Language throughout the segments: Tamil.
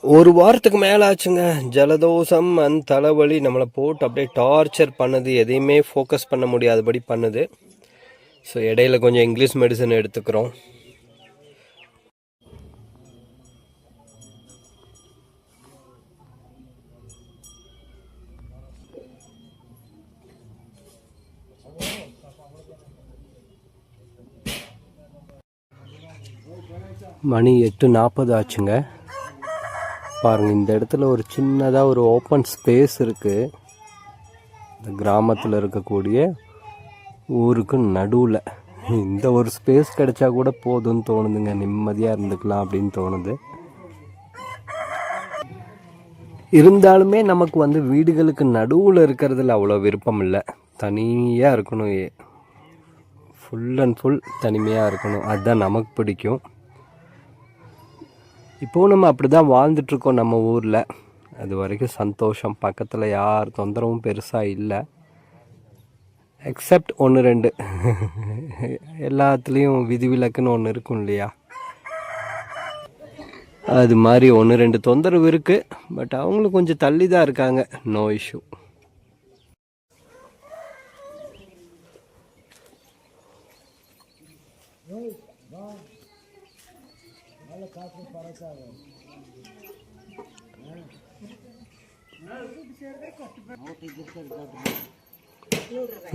ஒரு வாரத்துக்கு மேலே ஆச்சுங்க. ஜலதோஷம் அண்ட் தலைவலி நம்மளை போட்டு அப்படியே டார்ச்சர் பண்ணுது. எதையுமே ஃபோக்கஸ் பண்ண முடியாதபடி பண்ணுது. ஸோ இடையில கொஞ்சம் இங்கிலீஷ் மெடிசன் எடுத்துக்கிறோம். மணி 8:40 ஆச்சுங்க. பாருங்கள், இந்த இடத்துல ஒரு சின்னதாக ஒரு ஓப்பன் ஸ்பேஸ் இருக்குது. இந்த கிராமத்தில் இருக்கக்கூடிய ஊருக்கு நடுவில் இந்த ஒரு ஸ்பேஸ் கிடைச்சா கூட போதும்னு தோணுதுங்க. நிம்மதியாக இருந்துக்கலாம் அப்படின்னு தோணுது. இருந்தாலுமே நமக்கு வந்து வீடுகளுக்கு நடுவில் இருக்கிறதுல அவ்வளோ விருப்பம் இல்லை. தனியாக இருக்கணும், ஃபுல் அண்ட் ஃபுல் தனிமையாக இருக்கணும். அதுதான் நமக்கு பிடிக்கும். இப்போவும் நம்ம அப்படி தான் வாழ்ந்துட்டுருக்கோம் நம்ம ஊரில். அது வரைக்கும் சந்தோஷம். பக்கத்தில் யார் தொந்தரவும் பெருசாக இல்லை. எக்ஸப்ட் 1-2 எல்லாத்துலேயும் விதிவிலக்குன்னு ஒன்று இருக்கும் இல்லையா, அது மாதிரி 1-2 தொந்தரவு இருக்குது. பட் அவங்களும் கொஞ்சம் தள்ளி தான் இருக்காங்க. No issue.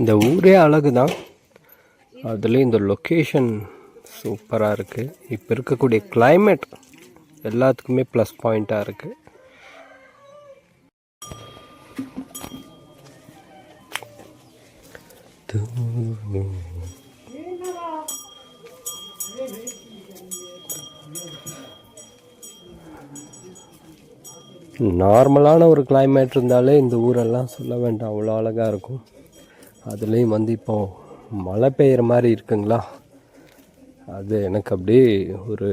இந்த ஊரே அழகு தான். அதுலேயும் இந்த லொக்கேஷன் சூப்பராக இருக்குது. இப்போ இருக்கக்கூடிய கிளைமேட் எல்லாத்துக்குமே ப்ளஸ் பாயிண்ட்டாக இருக்குது. நார்மலான ஒரு கிளைமேட் இருந்தாலே இந்த ஊரெல்லாம் சொல்ல வேண்டாம், அவ்வளோ அழகாக இருக்கும். அதுலேயும் வந்து இப்போது மழை பெய்கிற மாதிரி இருக்குங்களா, அது எனக்கு அப்படியே ஒரு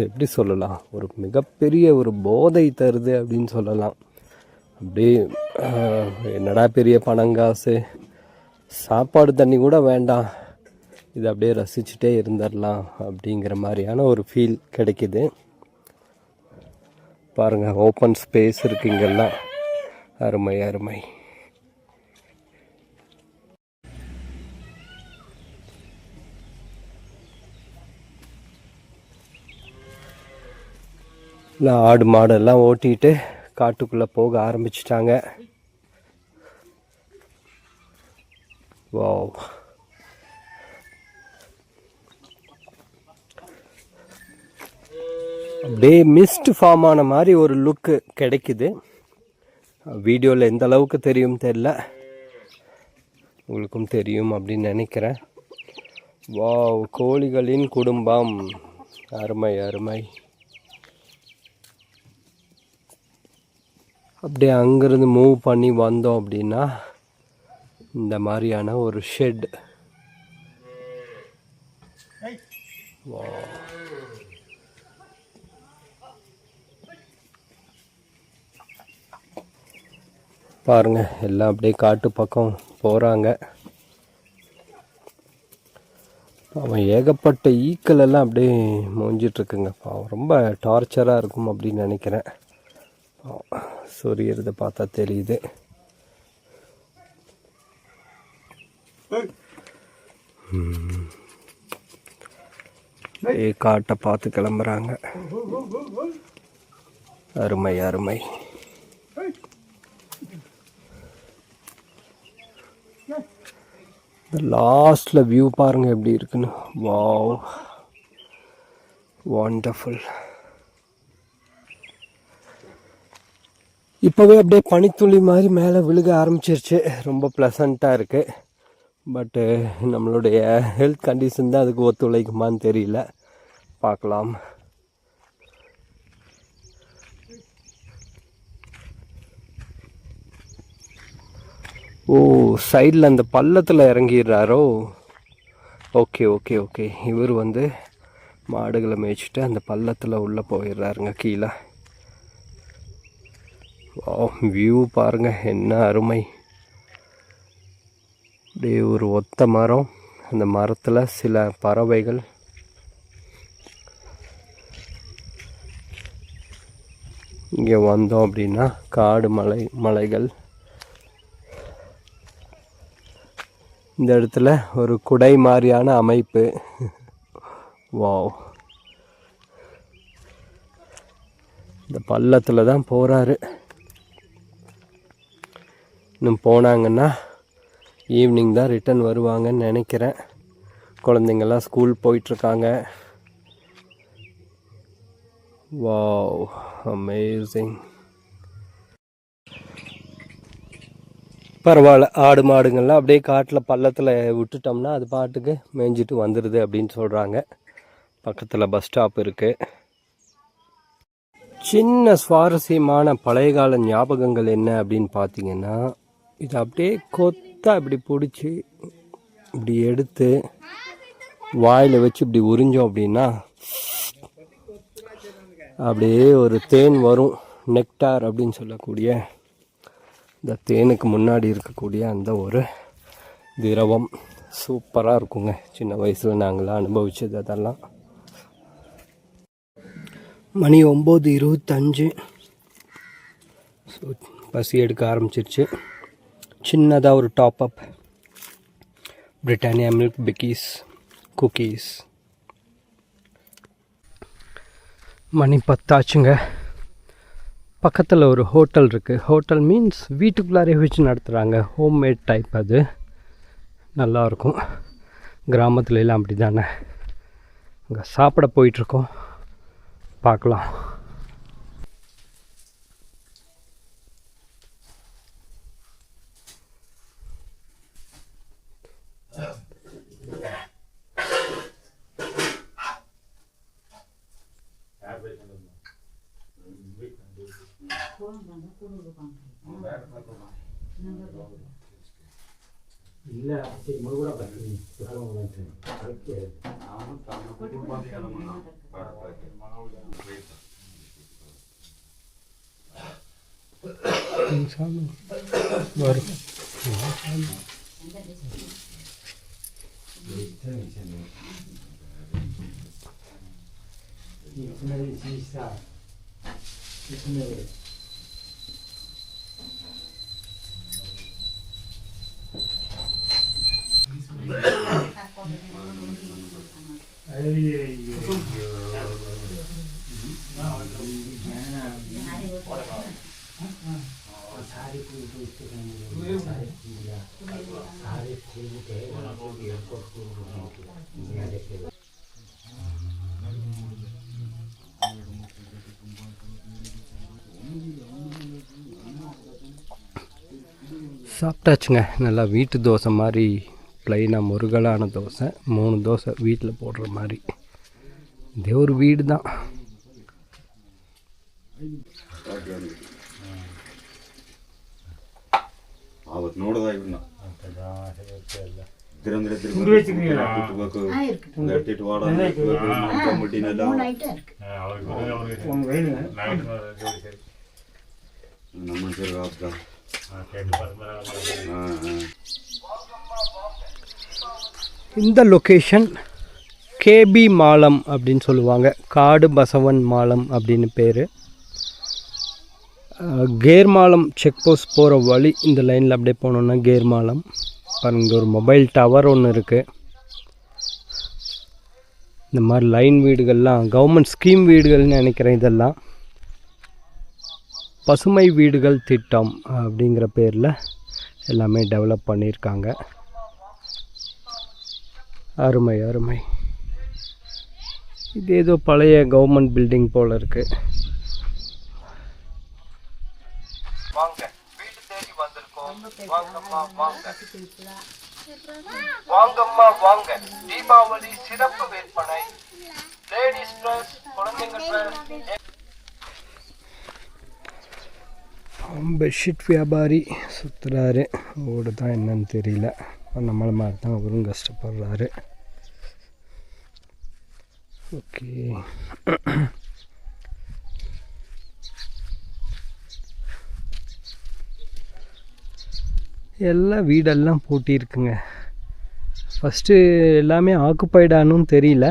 எப்படி சொல்லலாம், ஒரு மிகப்பெரிய ஒரு போதை தருது அப்படின்னு சொல்லலாம். அப்படியே என்னடா பெரிய பணங்காசு, சாப்பாடு தண்ணி கூட வேண்டாம், இது அப்படியே ரசிச்சுட்டே இருந்துடலாம் அப்படிங்கிற மாதிரியான ஒரு ஃபீல் கிடைக்கிது. பாருங்கள், ஓப்பன் ஸ்பேஸ் இருக்குது இங்கெல்லாம். அருமை அருமை. இல்லை, ஆடு மாடெல்லாம் ஓட்டிகிட்டு காட்டுக்குள்ளே போக ஆரம்பிச்சிட்டாங்க. வாவ், அப்படியே மிஸ்ட் ஃபார்ம் ஆன மாதிரி ஒரு லுக்கு கிடைக்குது. வீடியோவில் எந்த அளவுக்கு தெரியும் தெரியல, உங்களுக்கும் தெரியும் அப்படின்னு நினைக்கிறேன். வாவ், கோழிகளின் குடும்பம். அருமை அருமை. அப்படியே அங்கேருந்து மூவ் பண்ணி வந்தோம் அப்படின்னா இந்த மாதிரியான ஒரு ஷெட். வாவ், பாருங்கள், எல்லாம் அப்படியே காட்டு பக்கம் போகிறாங்க. அவன் ஏகப்பட்ட ஈக்கள் எல்லாம் அப்படியே மோஞ்சிட்ருக்குங்க. பாவம், ரொம்ப டார்ச்சராக இருக்கும் அப்படின்னு நினைக்கிறேன். சொரியறதை பார்த்தா தெரியுது. காட்டை பார்த்து கிளம்புறாங்க. அருமை அருமை. லாஸ்ட்டில் வியூ பாருங்கள் எப்படி இருக்குன்னு. Wow, wonderful. இப்போவே அப்படியே பனித்துளி மாதிரி மேலே விழுக ஆரம்பிச்சிருச்சு. ரொம்ப ப்ளசண்ட்டாக இருக்குது. பட்டு நம்மளுடைய ஹெல்த் கண்டிஷன் தான் அதுக்கு ஒத்துழைக்குமான்னு தெரியல, பார்க்கலாம். ஓ, சைடில் அந்த பள்ளத்தில் இறங்கிடுறாரோ. Okay okay okay. இவர் வந்து மாடுகளை மேய்ச்சிட்டு அந்த பள்ளத்தில் உள்ளே போயிடுறாருங்க கீழே. வியூ பாருங்கள், என்ன அருமை. அப்படியே ஒரு ஒத்த மரம், அந்த மரத்தில் சில பறவைகள். இங்கே வந்தோம் அப்படின்னா காடு மலைகள். இந்த இடத்துல ஒரு குடை மாதிரியான அமைப்பு. வாவ், இந்த பள்ளத்தில் தான் போகிறாரு. இன்னும் போனாங்கன்னா ஈவினிங் தான் ரிட்டர்ன் வருவாங்கன்னு நினைக்கிறேன். குழந்தைங்கள்லாம் ஸ்கூல் போயிட்டுருக்காங்க. Wow, amazing. பரவாயில்ல, ஆடு மாடுங்கள்லாம் அப்படியே காட்டில் பள்ளத்தில் விட்டுட்டோம்னா அது பாட்டுக்கு மேய்ஞ்சிட்டு வந்துடுது அப்படின்னு சொல்கிறாங்க. பக்கத்தில் பஸ் ஸ்டாப் இருக்குது. சின்ன சுவாரஸ்யமான பழைய கால ஞாபகங்கள் என்ன அப்படின்னு பார்த்தீங்கன்னா, இது அப்படியே கொத்தாக இப்படி பிடிச்சி இப்படி எடுத்து வாயில் வச்சு இப்படி உறிஞ்சோம் அப்படின்னா அப்படியே ஒரு தேன் வரும். நெக்டார் அப்படின்னு சொல்லக்கூடிய இந்த தேனுக்கு முன்னாடி இருக்கக்கூடிய அந்த ஒரு திரவம் சூப்பராக இருக்குங்க. சின்ன வயசில் நாங்களாம் அனுபவிச்சது அதெல்லாம். மணி 9:25. ஸோ பசி எடுக்க ஆரம்பிச்சிருச்சு. சின்னதாக ஒரு top up Britannia milk Bikis cookies. மணி 10 ஆச்சுங்க. பக்கத்தில் ஒரு ஹோட்டல் இருக்குது. ஹோட்டல் மீன்ஸ் வீட்டுக்குள்ளாரே வச்சு நடத்துகிறாங்க. Homemade type. அது நல்லாயிருக்கும். கிராமத்துலலாம் அப்படி தானே. அங்கே சாப்பிட போயிட்டுருக்கோம். பார்க்கலாம். சாப்பிட்டாச்சுங்க. நல்லா வீட்டு தோசை மாதிரி ப்ளைனாக முருகலான தோசை. 3 தோசை வீட்டில் போடுற மாதிரி. இதே ஒரு வீடு தான். இந்த லொக்கேஷன் கேபி மாலம் அப்படின்னு சொல்லுவாங்க. காடு பசவன் மாலம் அப்படின்னு பேர். கேர்மாலம் செக் போஸ்ட் போகிற வழி இந்த லைனில் அப்படியே போனோன்னா கேர்மாலம். பாருங்க, ஒரு மொபைல் டவர் ஒன்று இருக்குது. இந்த மாதிரி லைன் வீடுகள்லாம் கவர்மெண்ட் ஸ்கீம் வீடுகள்னு நினைக்கிறேன். இதெல்லாம் பசுமை வீடுகள் திட்டம் அப்படிங்கிற பேரில் எல்லாமே டெவலப் பண்ணியிருக்காங்க. அருமை அருமை. இது ஏதோ பழைய கவர்மெண்ட் பில்டிங் போல் இருக்குது. வாங்க, வீடு தேடி வந்திருக்கோம். வாங்கம்மா வாங்க, வாங்கம்மா வாங்க. தீபாவளி சிறப்பு விற்பனை. லேடிஸ் ட்ரெஸ், குழந்தைங்க ட்ரெஸ். பெட்ஷீட் வியாபாரி சுற்றுறாரு. ஓடு தான் என்னன்னு தெரியல. நம்மள மாதிரி தான் அவரும் கஷ்டப்படுறாரு. ஓகே, எல்லாம் வீடெல்லாம் பூட்டியிருக்குங்க. ஃபஸ்ட்டு எல்லாமே ஆக்குப்பைடானும் தெரியல.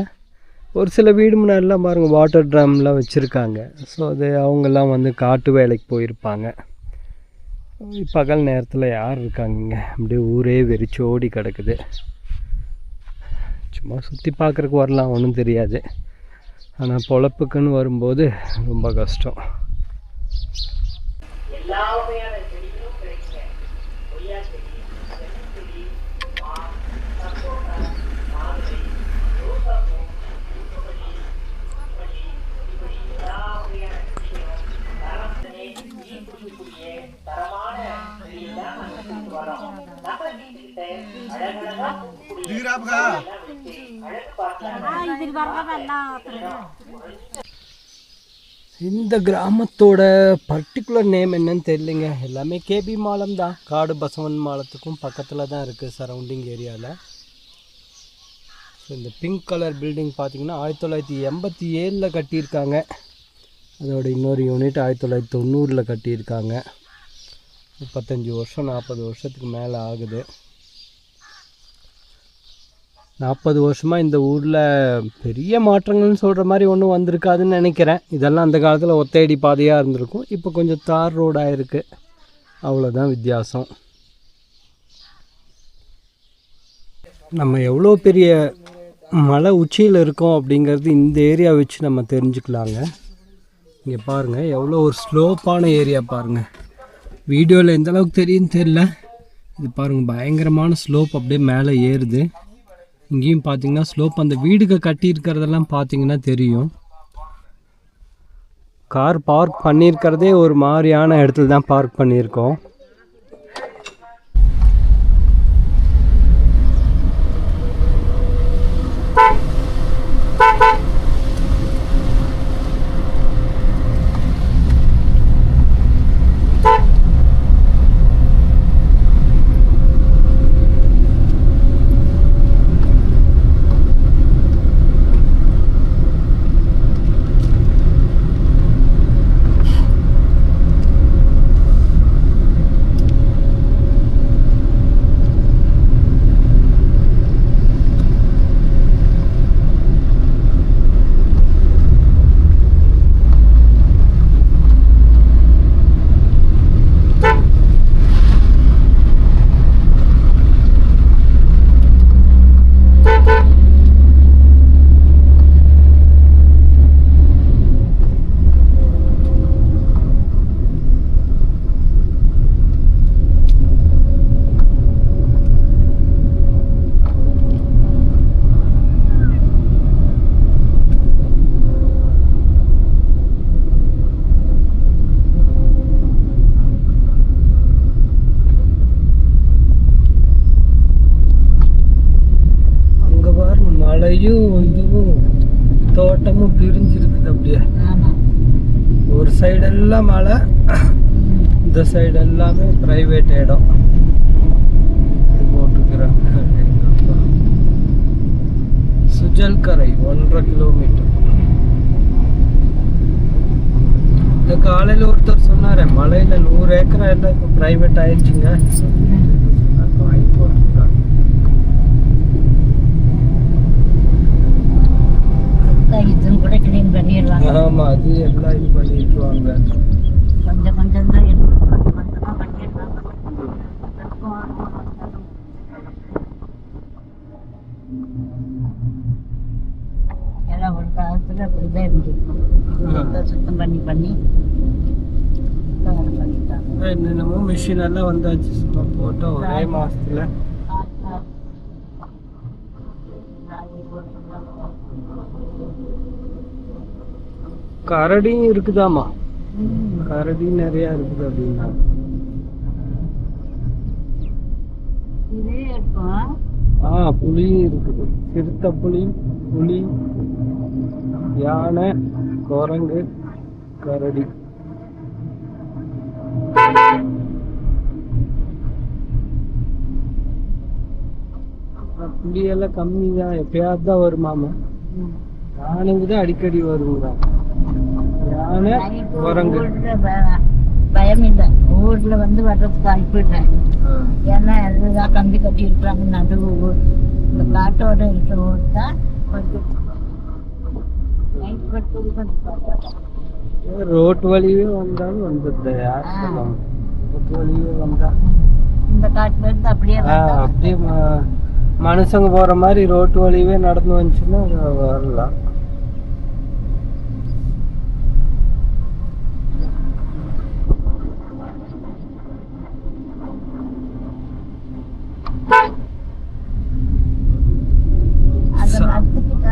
ஒரு சில வீடு முன்னாடிலாம் பாருங்கள் வாட்டர் ட்ரம்லாம் வச்சுருக்காங்க. ஸோ அது அவங்கெல்லாம் வந்து காட்டு வேலைக்கு போயிருப்பாங்க. பகல் நேரத்தில் யார் இருக்காங்க? அப்படியே ஊரே வெறிச்சோடி கிடக்குது. சும்மா சுற்றி பார்க்குறக்கு வரலாம், ஒன்றும் தெரியாது. ஆனால் பொழப்புக்குன்னு வரும்போது ரொம்ப கஷ்டம். இந்த கிராமத்தோட பர்டிகுலர் நேம் என்னன்னு தெரியலைங்க. எல்லாமே கேபி மாலம் தான். காடு பசவன் மாலத்துக்கும் பக்கத்தில் தான் இருக்குது, சரௌண்டிங் ஏரியாவில். ஸோ இந்த பிங்க் கலர் பில்டிங் பார்த்திங்கன்னா 1987 கட்டியிருக்காங்க. அதோட இன்னொரு யூனிட் 1990 கட்டியிருக்காங்க. 35 வருஷம் 40 வருஷத்துக்கு மேலே ஆகுது. 40 வருஷமாக இந்த ஊரில் பெரிய மாற்றங்கள்னு சொல்கிற மாதிரி ஒன்றும் வந்திருக்காதுன்னு நினைக்கிறேன். இதெல்லாம் அந்த காலத்தில் ஒத்தையடி பாதையாக இருந்திருக்கும். இப்போ கொஞ்சம் தார் ரோடாக இருக்குது, அவ்வளோதான் வித்தியாசம். நம்ம எவ்வளோ பெரிய மலை உச்சியில் இருக்கோம் அப்படிங்கிறது இந்த ஏரியா வச்சு நம்ம தெரிஞ்சுக்கலாங்க. இங்கே பாருங்கள் எவ்வளோ ஒரு ஸ்லோப்பான ஏரியா பாருங்கள். வீடியோவில் எந்த அளவுக்கு தெரியுன்னு தெரியல. இது பாருங்கள் பயங்கரமான ஸ்லோப், அப்படியே மேலே ஏறுது. இங்கேயும் பார்த்தீங்கன்னா ஸ்லோப். அந்த வீடுக்கு கட்டி இருக்கிறதெல்லாம் பார்த்தீங்கன்னா தெரியும். கார் பார்க் பண்ணியிருக்கிறதே ஒரு மாதிரியான இடத்துல தான் பார்க் பண்ணியிருக்கோம். இதுவும் தோட்டமும் பிரிஞ்சிருக்குது அப்படியே. ஒரு சைடெல்லாம் மலை, இந்த சைடு எல்லாமே பிரைவேட் இடம் போட்டிருக்கிறாங்க. சுஜல்கரை 1.5 கிலோமீட்டர். இந்த காலையில் ஒருத்தர் சொன்னார் மலையில் 100 ஏக்கரா எல்லாம் இப்போ பிரைவேட் ஆயிடுச்சுங்க. வாங்கி போட்டிருக்காங்க. இதுவும் கூட கிளீன் பண்ணிடுவாங்க. ஆமாம், அது எல்லாம் இது பண்ணிடுவாங்க. கொஞ்சம் கொஞ்சம் தான் கொஞ்சமாக பண்ணிடுவாங்க. எல்லாம் ஒரு காலத்தில் அப்படிதான் இருந்துருக்கும். சுத்தம் பண்ணி பண்ணி பண்ணிட்டாங்க. என்னென்னமோ மிஷின் எல்லாம் வந்தாச்சு. சும்மா போட்டோம் ஒரே மாதத்தில். கரடியும் இருக்குதாமா, கரடி நிறையா இருக்குது அப்படின்னா. புலியும் இருக்குது. சிறுத்தை புலி, புலி, யானை, குரங்கு, கரடி. புலியெல்லாம் கம்மி தான், எப்பயாவது தான் வருமாமா. யானைங்க தான் அடிக்கடி வருங்கிறாங்க. யானை, குரங்கு. பயம் இல்லை, ஊர்ல வந்து வர்றதுக்கு வாய்ப்பு இல்லை. ஏன்னா எல்லாம் கம்பி கட்டி இருக்கிறாங்க. நடு ஊர், இந்த காட்டோட இருக்கிற ஊர் தான் கொஞ்சம் ரோட்டு வழியே வந்தாலும் வந்துடுது, யார் சொல்லலாம். ரோட்டு வழியே வந்தா இந்த காட்டுல இருந்து அப்படியே அப்படியே மனுஷங்க போற மாதிரி ரோட்டு வழியே நடந்து வந்துச்சுன்னா வரலாம்.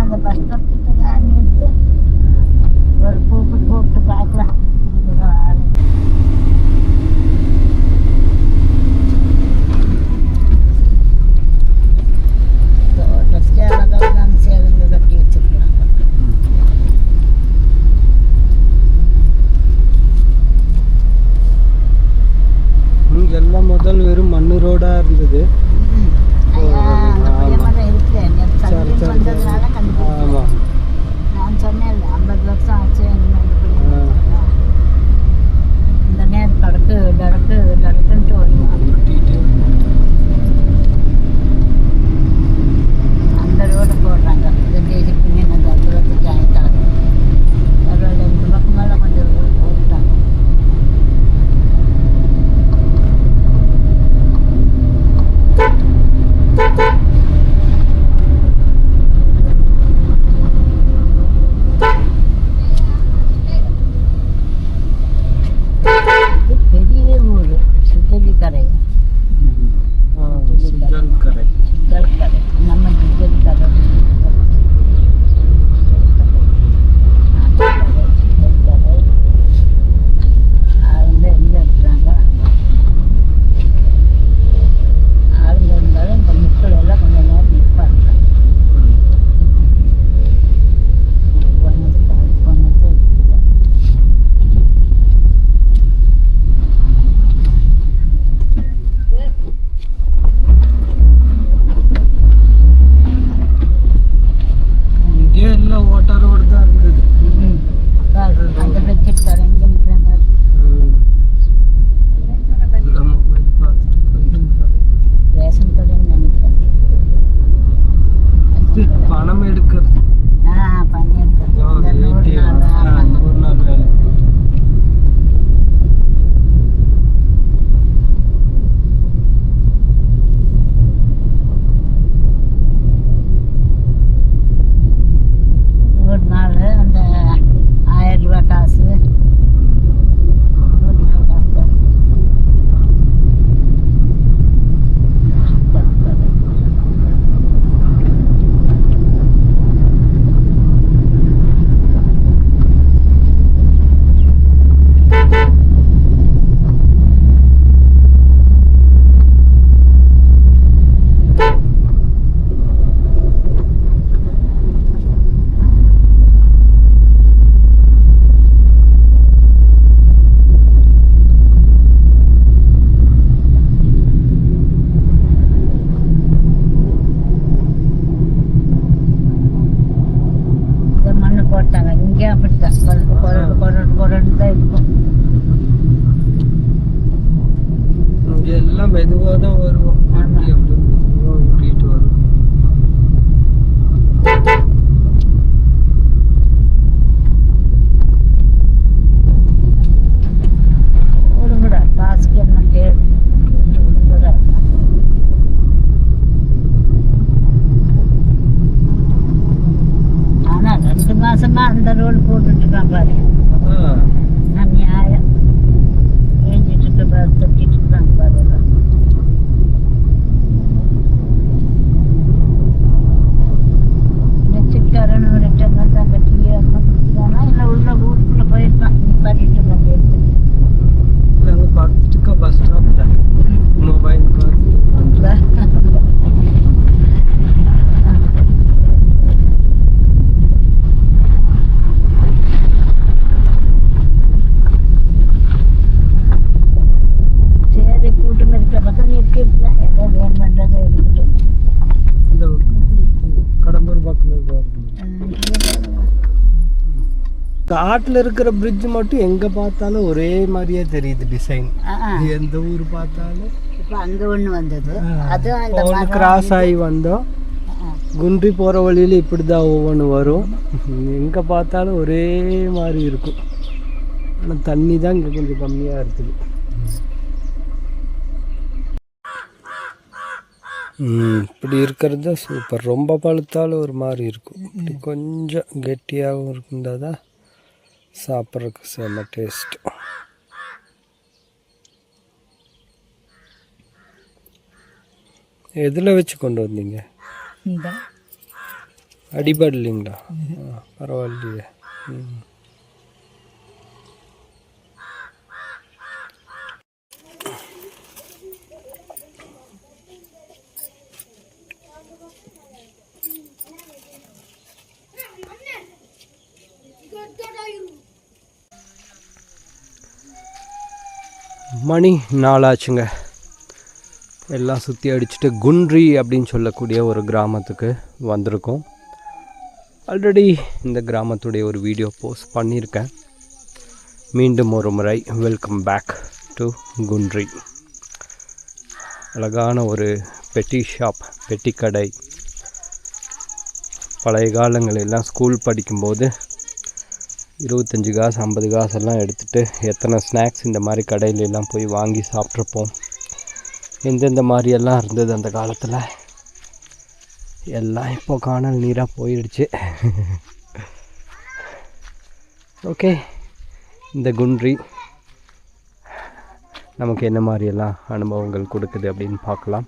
அந்த பஸ் ஸ்டாப் கிட்ட ஒரு போட்டு பார்க்கலாம். சேவங்க கட்டி வச்சிருக்கிறாங்க. இங்கெல்லாம் முதல் வெறும் மண்ணு ரோடா இருந்தது. நான் சொன்னேன் 50 வருஷம் ஆச்சு இந்த நேரம் டடக்குன்ட்டு வருவான். அந்த ரோடு போடுறாங்க தூரத்துக்கு ஆயிட்டாங்க. பரவாயில்ல, இந்த பக்கம் மேலே கொஞ்சம் ரோடு போட்டுட்டாங்க. பெரிய ஊர் சுத்தலிக்கரை. நம்ம சுத்தலிக்கரை ஆளுங்க எங்கே இருக்கிறாங்க? ஆளுங்க இருந்தாலும் இந்த மக்கள் எல்லாம் கொஞ்சம் நேரம் நிற்பாங்க. ஓட்டா ரோடு தான் இருந்தது. அந்த பெட்ஷீட் கடை எங்கே நிற்கிறாங்க? ரேஷன் கடைன்னு நினைக்கிறேன். பணம் எடுக்கிறது. பணம் எடுக்கிறது. 100 நாள் வேலை. ஒரு நாள் அந்த 1000 ரூபாய் காசு, ஒரு நாள் காசு. மண்ணு போட்டாங்க. இங்கே அப்படித்தான் கொரட்டு தான் இருக்கும். இங்க எல்லாம் மெதுவாக தான் வருவோம். ஓட்டிட்டு வரும். ஒழுங்குடா காசுக்கு என்ன கேடு. ஒழுங்குடா ஆனா 2 மாசமா அந்த ரோடு போட்டுட்டு இருக்கான் பாரு. நான் நியாயம் ஏஞ்சிட்டு இருக்க பாரு, தட்டிட்டு இருக்காங்க பாரு. நெச்சிக்காரன் ஒரு டென்னை தான் கட்டி கொடுத்துட்டானா இல்லை உள்ள வீட்டுக்குள்ள போயிருப்பான். நிப்பாட்டிட்டு இருக்காங்க எடுத்து. நாங்கள் பார்த்துட்டு பஸ் ஸ்டாப்பில் மொபைல் பார்த்து சரி கூட்டம் இருக்கிற பக்கம் நிற்கிறேன். எதோ வேணுமென்றதை எடுத்துட்டு இந்த கடம்பூர் பக்கமே காட்டில் இருக்கிற பிரிட்ஜ் மட்டும் எங்கே பார்த்தாலும் ஒரே மாதிரியே தெரியுது டிசைன். எந்த ஊர் பார்த்தாலும் இப்போ அங்கே ஒன்று வந்தது. அதுவும் கிராஸ் ஆகி வந்தோம். குன்றி போகிற வழியில் இப்படி தான் ஒவ்வொன்று வரும். எங்கே பார்த்தாலும் ஒரே மாதிரி இருக்கும். ஆனால் தண்ணி தான் இங்கே கொஞ்சம் கம்மியாக இருக்குது. இப்படி இருக்கிறது தான் சூப்பர். ரொம்ப பழுத்தாலும் ஒரு மாதிரி இருக்கும். இப்படி கொஞ்சம் கெட்டியாகவும் இருந்தால் தான் சாப்பிட்றதுக்கு செம்ம டேஸ்ட். எதில் வச்சு கொண்டு வந்தீங்க? அடிபடலைங்களா? பரவாயில்லையே. மணி 4 ஆச்சுங்க. எல்லாம் சுற்றி அடிச்சுட்டு குன்றி அப்படின்னு சொல்லக்கூடிய ஒரு கிராமத்துக்கு வந்திருக்கோம். ஆல்ரெடி இந்த கிராமத்துடைய ஒரு வீடியோ போஸ்ட் பண்ணியிருக்கேன். மீண்டும் ஒரு முறை வெல்கம் பேக் டு குன்றி. அழகான ஒரு பெட்டி ஷாப், பெட்டி கடை. பழைய காலங்களெல்லாம் ஸ்கூல் படிக்கும்போது 25 காசு 50 காசெல்லாம் எடுத்துகிட்டு எத்தனை ஸ்நாக்ஸ் இந்த மாதிரி கடையிலெல்லாம் போய் வாங்கி சாப்பிட்ருப்போம். எந்தெந்த மாதிரியெல்லாம் இருந்தது அந்த காலத்தில். எல்லாம் இப்போ காணல் நீராக போயிடுச்சு. ஓகே, இந்த குன்றி நமக்கு என்ன மாதிரியெல்லாம் அனுபவங்கள் கொடுக்குது அப்படின்னு பார்க்கலாம்.